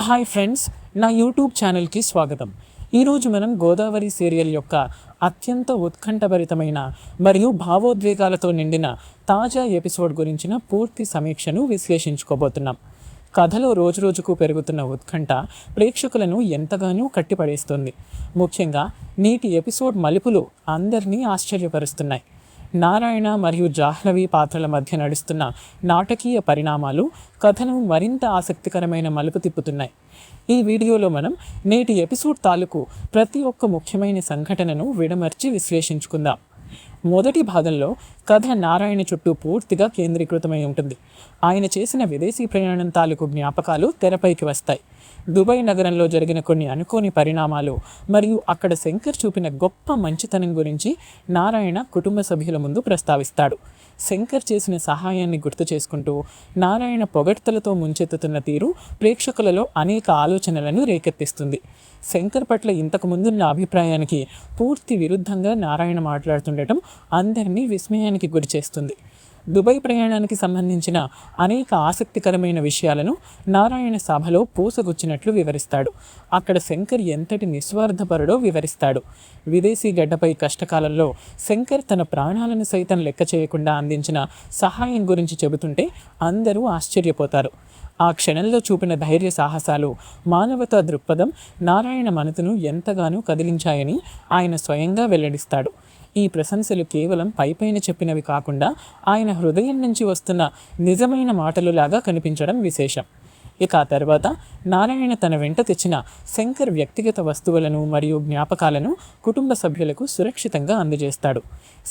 Hi friends, నా YouTube ఛానల్కి స్వాగతం. ఈరోజు మనం గోదావరి సీరియల్ యొక్క అత్యంత ఉత్కంఠభరితమైన మరియు భావోద్వేగాలతో నిండిన తాజా ఎపిసోడ్ గురించిన పూర్తి సమీక్షను విశ్లేషించుకోబోతున్నాం. కథలో రోజురోజుకు పెరుగుతున్న ఉత్కంఠ ప్రేక్షకులను ఎంతగానో కట్టిపడేస్తుంది. ముఖ్యంగా నేటి ఎపిసోడ్ మలుపులు అందరినీ ఆశ్చర్యపరుస్తున్నాయి. నారాయణ మరియు జాహ్నవి పాత్రల మధ్య నడుస్తున్న నాటకీయ పరిణామాలు కథను మరింత ఆసక్తికరమైన మలుపు తిప్పుతున్నాయి. ఈ వీడియోలో మనం నేటి ఎపిసోడ్ తాలూకు ప్రతి ఒక్క ముఖ్యమైన సంఘటనను విడమర్చి విశ్లేషించుకుందాం. మొదటి భాగంలో కథ నారాయణ చుట్టూ పూర్తిగా కేంద్రీకృతమై ఉంటుంది. ఆయన చేసిన విదేశీ ప్రయాణం తాలూకు జ్ఞాపకాలు తెరపైకి వస్తాయి. దుబాయ్ నగరంలో జరిగిన కొన్ని అనుకోని పరిణామాలు మరియు అక్కడ శంకర్ చూపిన గొప్ప మంచితనం గురించి నారాయణ కుటుంబ సభ్యుల ముందు ప్రస్తావిస్తాడు. శంకర్ చేసిన సహాయాన్ని గుర్తు చేసుకుంటూ నారాయణ పొగడ్తలతో ముంచెత్తుతున్న తీరు ప్రేక్షకులలో అనేక ఆలోచనలను రేకెత్తిస్తుంది. శంకర్ పట్ల ఇంతకు ముందున్న అభిప్రాయానికి పూర్తి విరుద్ధంగా నారాయణ మాట్లాడుతుండటం అందరినీ విస్మయానికి గురిచేస్తుంది. దుబాయ్ ప్రయాణానికి సంబంధించిన అనేక ఆసక్తికరమైన విషయాలను నారాయణ సభలో పూసగుచ్చినట్లు వివరిస్తాడు. అక్కడ శంకర్ ఎంతటి నిస్వార్థపరుడో వివరిస్తాడు. విదేశీ గడ్డపై కష్టకాలంలో శంకర్ తన ప్రాణాలను సైతం లెక్క చేయకుండా అందించిన సహాయం గురించి చెబుతుంటే అందరూ ఆశ్చర్యపోతారు. ఆ క్షణంలో చూపిన ధైర్య సాహసాలు, మానవతా దృక్పథం నారాయణ మనసును ఎంతగానో కదిలించాయని ఆయన స్వయంగా వెల్లడిస్తాడు. ఈ ప్రశంసలు కేవలం పైపైన చెప్పినవి కాకుండా ఆయన హృదయం నుంచి వస్తున్న నిజమైన మాటలులాగా కనిపించడం విశేషం. ఇక ఆ తర్వాత నారాయణ తన వెంట తెచ్చిన శంకర్ వ్యక్తిగత వస్తువులను మరియు జ్ఞాపకాలను కుటుంబ సభ్యులకు సురక్షితంగా అందజేస్తాడు.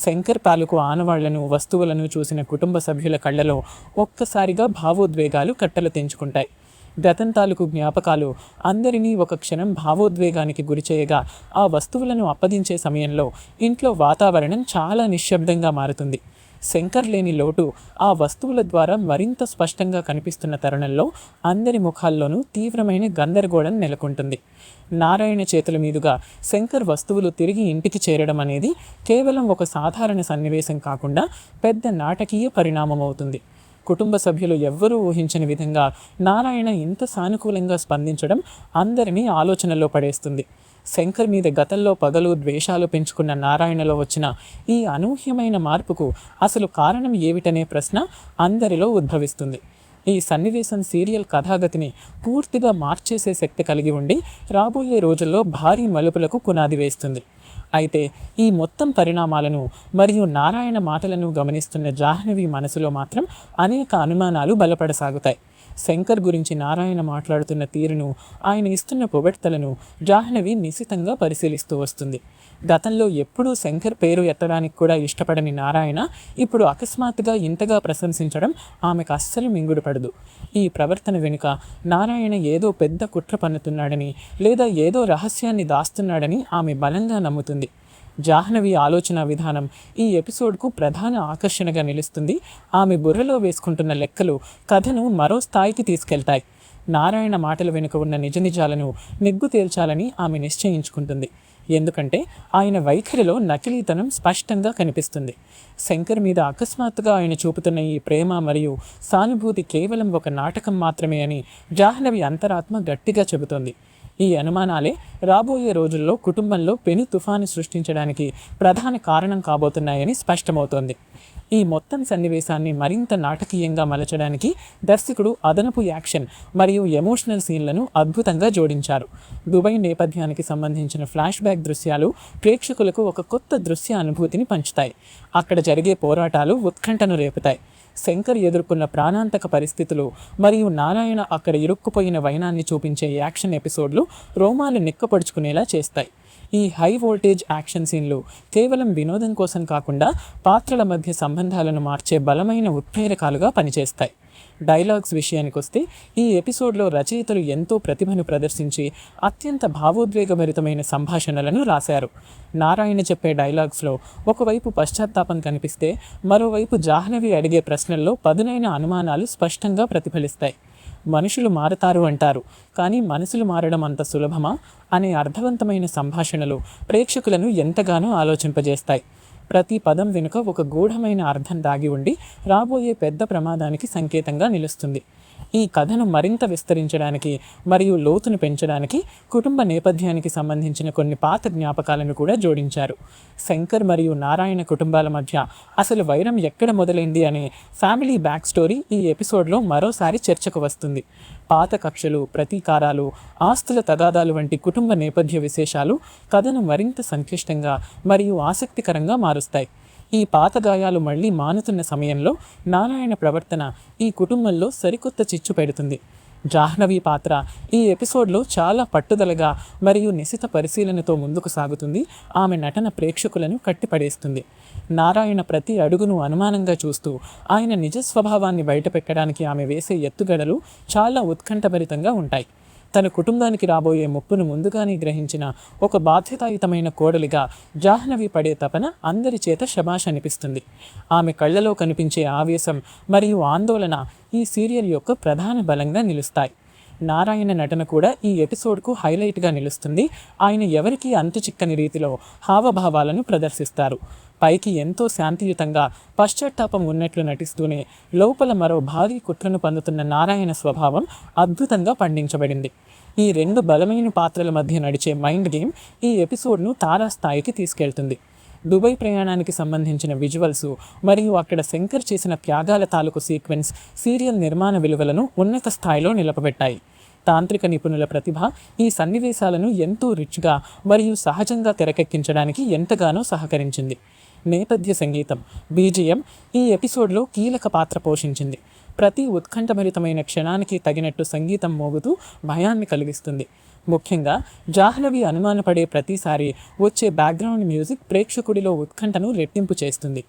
శంకర్ తాలూకు ఆనవాళ్లను, వస్తువులను చూసిన కుటుంబ సభ్యుల కళ్ళలో ఒక్కసారిగా భావోద్వేగాలు కట్టలు తెంచుకుంటాయి. గతం తాలూకు జ్ఞాపకాలు అందరినీ ఒక క్షణం భావోద్వేగానికి గురిచేయగా ఆ వస్తువులను అప్పగించే సమయంలో ఇంట్లో వాతావరణం చాలా నిశ్శబ్దంగా మారుతుంది. శంకర్ లేని లోటు ఆ వస్తువుల ద్వారా మరింత స్పష్టంగా కనిపిస్తున్న తరుణంలో అందరి ముఖాల్లోనూ తీవ్రమైన గందరగోళం నెలకొంటుంది. నారాయణ చేతుల మీదుగా శంకర్ వస్తువులు తిరిగి ఇంటికి చేరడం అనేది కేవలం ఒక సాధారణ సన్నివేశం కాకుండా పెద్ద నాటకీయ పరిణామం అవుతుంది. కుటుంబ సభ్యులు ఎవ్వరూ ఊహించని విధంగా నారాయణ ఇంత సానుకూలంగా స్పందించడం అందరినీ ఆలోచనలో పడేస్తుంది. శంకర్ మీద గతంలో పగలు, ద్వేషాలు పెంచుకున్న నారాయణలో వచ్చిన ఈ అనూహ్యమైన మార్పుకు అసలు కారణం ఏమిటనే ప్రశ్న అందరిలో ఉద్భవిస్తుంది. ఈ సన్నివేశం సీరియల్ కథాగతిని పూర్తిగా మార్చేసే శక్తి కలిగి ఉండి రాబోయే రోజుల్లో భారీ మలుపులకు పునాది వేస్తుంది. అయితే ఈ మొత్తం పరిణామాలను మరియు నారాయణ మాటలను గమనిస్తున్న జాహ్నవి మనసులో మాత్రం అనేక అనుమానాలు బలపడసాగుతాయి. శంకర్ గురించి నారాయణ మాట్లాడుతున్న తీరును, ఆయన ఇస్తున్న పొగడ్తలను జాహ్నవి నిశితంగా పరిశీలిస్తూ వస్తుంది. గతంలో ఎప్పుడూ శంకర్ పేరు ఎత్తడానికి కూడా ఇష్టపడని నారాయణ ఇప్పుడు అకస్మాత్తుగా ఇంతగా ప్రశంసించడం ఆమెకు అస్సలు మింగుడు పడదు. ఈ ప్రవర్తన వెనుక నారాయణ ఏదో పెద్ద కుట్ర పన్నుతున్నాడని లేదా ఏదో రహస్యాన్ని దాస్తున్నాడని ఆమె బలంగా నమ్ముతుంది. జాహ్నవి ఆలోచన విధానం ఈ ఎపిసోడ్కు ప్రధాన ఆకర్షణగా నిలుస్తుంది. ఆమె బుర్రలో వేసుకుంటున్న లెక్కలు కథను మరో స్థాయికి తీసుకెళ్తాయి. నారాయణ మాటల వెనుక ఉన్న నిజ నిజాలను నిగ్గు తేల్చాలని ఆమె నిశ్చయించుకుంటుంది. ఎందుకంటే ఆయన వైఖరిలో నకిలీతనం స్పష్టంగా కనిపిస్తుంది. శంకర్ మీద అకస్మాత్తుగా ఆయన చూపుతున్న ఈ ప్రేమ మరియు సానుభూతి కేవలం ఒక నాటకం మాత్రమే అని జాహ్నవి అంతరాత్మ గట్టిగా చెబుతోంది. ఈ అనుమానాలే రాబోయే రోజుల్లో కుటుంబంలో పెను తుఫాను సృష్టించడానికి ప్రధాన కారణం కాబోతున్నాయని స్పష్టమవుతోంది. ఈ మొత్తం సన్నివేశాన్ని మరింత నాటకీయంగా మలచడానికి దర్శకుడు అదనపు యాక్షన్ మరియు ఎమోషనల్ సీన్లను అద్భుతంగా జోడించారు. దుబాయ్ నేపథ్యానికి సంబంధించిన ఫ్లాష్ బ్యాక్ దృశ్యాలు ప్రేక్షకులకు ఒక కొత్త దృశ్య అనుభూతిని పంచుతాయి. అక్కడ జరిగే పోరాటాలు ఉత్కంఠను రేపుతాయి. శంకర్ ఎదుర్కొన్న ప్రాణాంతక పరిస్థితులు మరియు నారాయణ అక్కడ ఇరుక్కుపోయిన వైనాన్ని చూపించే యాక్షన్ ఎపిసోడ్లు రోమాలు నిక్కపడుచుకునేలా చేస్తాయి. ఈ హై వోల్టేజ్ యాక్షన్ సీన్లు కేవలం వినోదం కోసం కాకుండా పాత్రల మధ్య సంబంధాలను మార్చే బలమైన ఉత్ప్రేరకాలుగా పనిచేస్తాయి. డైలాగ్స్ విషయానికి వస్తే ఈ ఎపిసోడ్లో రచయితలు ఎంతో ప్రతిభను ప్రదర్శించి అత్యంత భావోద్వేగభరితమైన సంభాషణలను రాశారు. నారాయణ చెప్పే డైలాగ్స్లో ఒకవైపు పశ్చాత్తాపం కనిపిస్తే మరోవైపు జాహ్నవి అడిగే ప్రశ్నల్లో పదునైన అనుమానాలు స్పష్టంగా ప్రతిఫలిస్తాయి. మనుషులు మారతారు అంటారు, కానీ మనసులు మారడం అంత సులభమా అనే అర్థవంతమైన సంభాషణలు ప్రేక్షకులను ఎంతగానో ఆలోచింపజేస్తాయి. ప్రతి పదం వెనుక ఒక గూఢమైన అర్థం దాగి ఉండి రాబోయే పెద్ద ప్రమాదానికి సంకేతంగా నిలుస్తుంది. ఈ కథను మరింత విస్తరించడానికి మరియు లోతును పెంచడానికి కుటుంబ నేపథ్యానికి సంబంధించిన కొన్ని పాత జ్ఞాపకాలను కూడా జోడించారు. శంకర్ మరియు నారాయణ కుటుంబాల మధ్య అసలు వైరం ఎక్కడ మొదలైంది అనే ఫ్యామిలీ బ్యాక్ స్టోరీ ఈ ఎపిసోడ్లో మరోసారి చర్చకు వస్తుంది. పాత కక్షలు, ప్రతీకారాలు, ఆస్తుల తగాదాలు వంటి కుటుంబ నేపథ్య విశేషాలు కథను మరింత సంక్లిష్టంగా మరియు ఆసక్తికరంగా మారుస్తాయి. ఈ పాత గాయాలు మళ్ళీ మానుతున్న సమయంలో నారాయణ ప్రవర్తన ఈ కుటుంబంలో సరికొత్త చిచ్చు పెడుతుంది. జాహ్నవి పాత్ర ఈ ఎపిసోడ్లో చాలా పట్టుదలగా మరియు నిశిత పరిశీలనతో ముందుకు సాగుతుంది. ఆమె నటన ప్రేక్షకులను కట్టిపడేస్తుంది. నారాయణ ప్రతి అడుగును అనుమానంగా చూస్తూ ఆయన నిజ స్వభావాన్ని బయటపెట్టడానికి ఆమె వేసే ఎత్తుగడలు చాలా ఉత్కంఠభరితంగా ఉంటాయి. తన కుటుంబానికి రాబోయే ముప్పును ముందుగానే గ్రహించిన ఒక బాధ్యతాయుతమైన కోడలిగా జాహ్నవి పడే తపన అందరి చేత శభాష్ అనిపిస్తుంది. ఆమె కళ్ళలో కనిపించే ఆవేశం మరియు ఆందోళన ఈ సీరియల్ యొక్క ప్రధాన బలంగా నిలుస్తాయి. నారాయణ నటన కూడా ఈ ఎపిసోడ్కు హైలైట్గా నిలుస్తుంది. ఆయన ఎవరికీ అంతుచిక్కని రీతిలో హావభావాలను ప్రదర్శిస్తారు. పైకి ఎంతో శాంతియుతంగా పశ్చాత్తాపం ఉన్నట్లు నటిస్తూనే లోపల మరో భారీ కుట్రను పొందుతున్న నారాయణ స్వభావం అద్భుతంగా పండించబడింది. ఈ రెండు బలమైన పాత్రల మధ్య నడిచే మైండ్ గేమ్ ఈ ఎపిసోడ్ను తారాస్థాయికి తీసుకెళ్తుంది. దుబాయ్ ప్రయాణానికి సంబంధించిన విజువల్స్ మరియు అక్కడ శంకర్ చేసిన త్యాగాల తాలూకు సీక్వెన్స్ సీరియల్ నిర్మాణ విలువలను ఉన్నత స్థాయిలో నిలపబెట్టాయి. తాంత్రిక నిపుణుల ప్రతిభ ఈ సన్నివేశాలను ఎంతో రిచ్గా మరియు సహజంగా తెరకెక్కించడానికి ఎంతగానో సహకరించింది. నేపథ్య సంగీతం, బీజిఎం ఈ ఎపిసోడ్లో కీలక పాత్ర పోషించింది. ప్రతి ఉత్కంఠభరితమైన క్షణానికి తగినట్టు సంగీతం మోగుతూ భయాన్ని కలిగిస్తుంది. ముఖ్యంగా జాహ్నవి అనుమానపడే ప్రతిసారి వచ్చే బ్యాక్గ్రౌండ్ మ్యూజిక్ ప్రేక్షకుడిలో ఉత్కంఠను రెట్టింపు చేస్తుంది.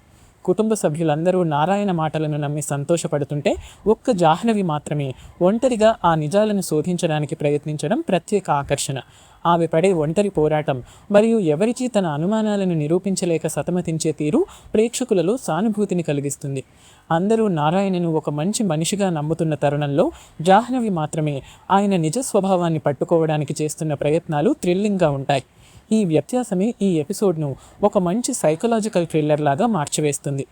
కుటుంబ సభ్యులందరూ నారాయణ మాటలను నమ్మి సంతోషపడుతుంటే ఒక్క జాహ్నవి మాత్రమే ఒంటరిగా ఆ నిజాలను శోధించడానికి ప్రయత్నించడం ప్రత్యేక ఆకర్షణ. ఆమె పడే ఒంటరి పోరాటం మరియు ఎవరికీ తన అనుమానాలను నిరూపించలేక సతమతించే తీరు ప్రేక్షకులలో సానుభూతిని కలిగిస్తుంది. అందరూ నారాయణను ఒక మంచి మనిషిగా నమ్ముతున్న తరుణంలో జాహ్నవి మాత్రమే ఆయన నిజ స్వభావాన్ని పట్టుకోవడానికి చేస్తున్న ప్రయత్నాలు థ్రిల్లింగ్గా ఉంటాయి. ఈ వ్యత్యాసమే ఈ ఎపిసోడ్ను ఒక మంచి సైకలాజికల్ థ్రిల్లర్ లాగా మార్చివేస్తుంది.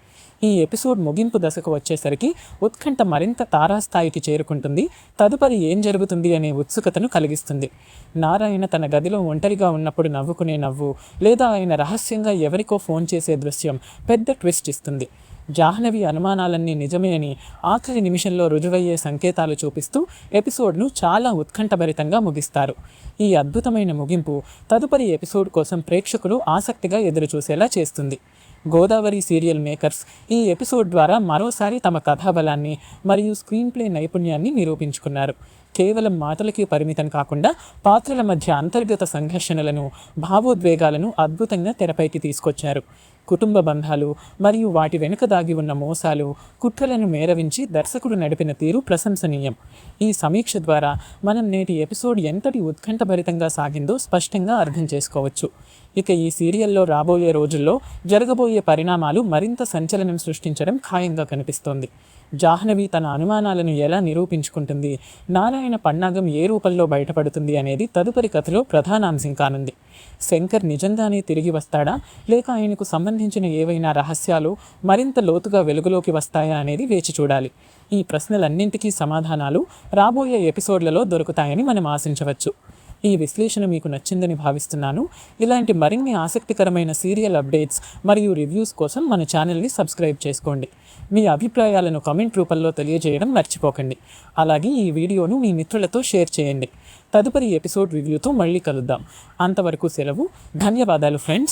ఈ ఎపిసోడ్ ముగింపు దశకు వచ్చేసరికి ఉత్కంఠ మరింత తారాస్థాయికి చేరుకుంటుంది. తదుపరి ఏం జరుగుతుంది అనే ఉత్సుకతను కలిగిస్తుంది. నారాయణ తన గదిలో ఒంటరిగా ఉన్నప్పుడు నవ్వుకునే నవ్వు లేదా ఆయన రహస్యంగా ఎవరికో ఫోన్ చేసే దృశ్యం పెద్ద ట్విస్ట్ ఇస్తుంది. జాహ్నవి అనుమానాలన్నీ నిజమే అని ఆఖరి నిమిషంలో రుజువయ్యే సంకేతాలు చూపిస్తూ ఎపిసోడ్ను చాలా ఉత్కంఠభరితంగా ముగిస్తారు. ఈ అద్భుతమైన ముగింపు తదుపరి ఎపిసోడ్ కోసం ప్రేక్షకులు ఆసక్తిగా ఎదురుచూసేలా చేస్తుంది. గోదావరి సీరియల్ మేకర్స్ ఈ ఎపిసోడ్ ద్వారా మరోసారి తమ కథాబలాన్ని మరియు స్క్రీన్ ప్లే నైపుణ్యాన్ని నిరూపించుకున్నారు. కేవలం మాటలకి పరిమితం కాకుండా పాత్రల మధ్య అంతర్గత సంఘర్షణలను, భావోద్వేగాలను అద్భుతంగా తెరపైకి తీసుకొచ్చారు. కుటుంబ బంధాలు మరియు వాటి వెనుక దాగి ఉన్న మోసాలు, కుట్రలను మేరవించి దర్శకుడు నడిపిన తీరు ప్రశంసనీయం. ఈ సమీక్ష ద్వారా మనం నేటి ఎపిసోడ్ ఎంతటి ఉత్కంఠభరితంగా సాగిందో స్పష్టంగా అర్థం చేసుకోవచ్చు. ఇక ఈ సీరియల్లో రాబోయే రోజుల్లో జరగబోయే పరిణామాలు మరింత సంచలనం సృష్టించడం ఖాయంగా కనిపిస్తోంది. జాహ్నవి తన అనుమానాలను ఎలా నిరూపించుకుంటుంది, నారాయణ పన్నాగం ఏ రూపంలో బయటపడుతుంది అనేది తదుపరి కథలో ప్రధాన అంశం కానుంది. శంకర్ నిజంగానే తిరిగి వస్తాడా, లేక ఆయనకు సంబంధించిన ఏవైనా రహస్యాలు మరింత లోతుగా వెలుగులోకి వస్తాయా అనేది వేచి చూడాలి. ఈ ప్రశ్నలన్నింటికీ సమాధానాలు రాబోయే ఎపిసోడ్లలో దొరుకుతాయని మనం ఆశించవచ్చు. ఈ విశ్లేషణ మీకు నచ్చిందని భావిస్తున్నాను. ఇలాంటి మరిన్ని ఆసక్తికరమైన సీరియల్ అప్డేట్స్ మరియు రివ్యూస్ కోసం మన ఛానల్ని సబ్స్క్రైబ్ చేసుకోండి. మీ అభిప్రాయాలను కామెంట్ రూపంలో తెలియజేయడం మర్చిపోకండి. అలాగే ఈ వీడియోను మీ మిత్రులతో షేర్ చేయండి. తదుపరి ఎపిసోడ్ రివ్యూతో మళ్ళీ కలుద్దాం. అంతవరకు సెలవు. ధన్యవాదాలు ఫ్రెండ్స్.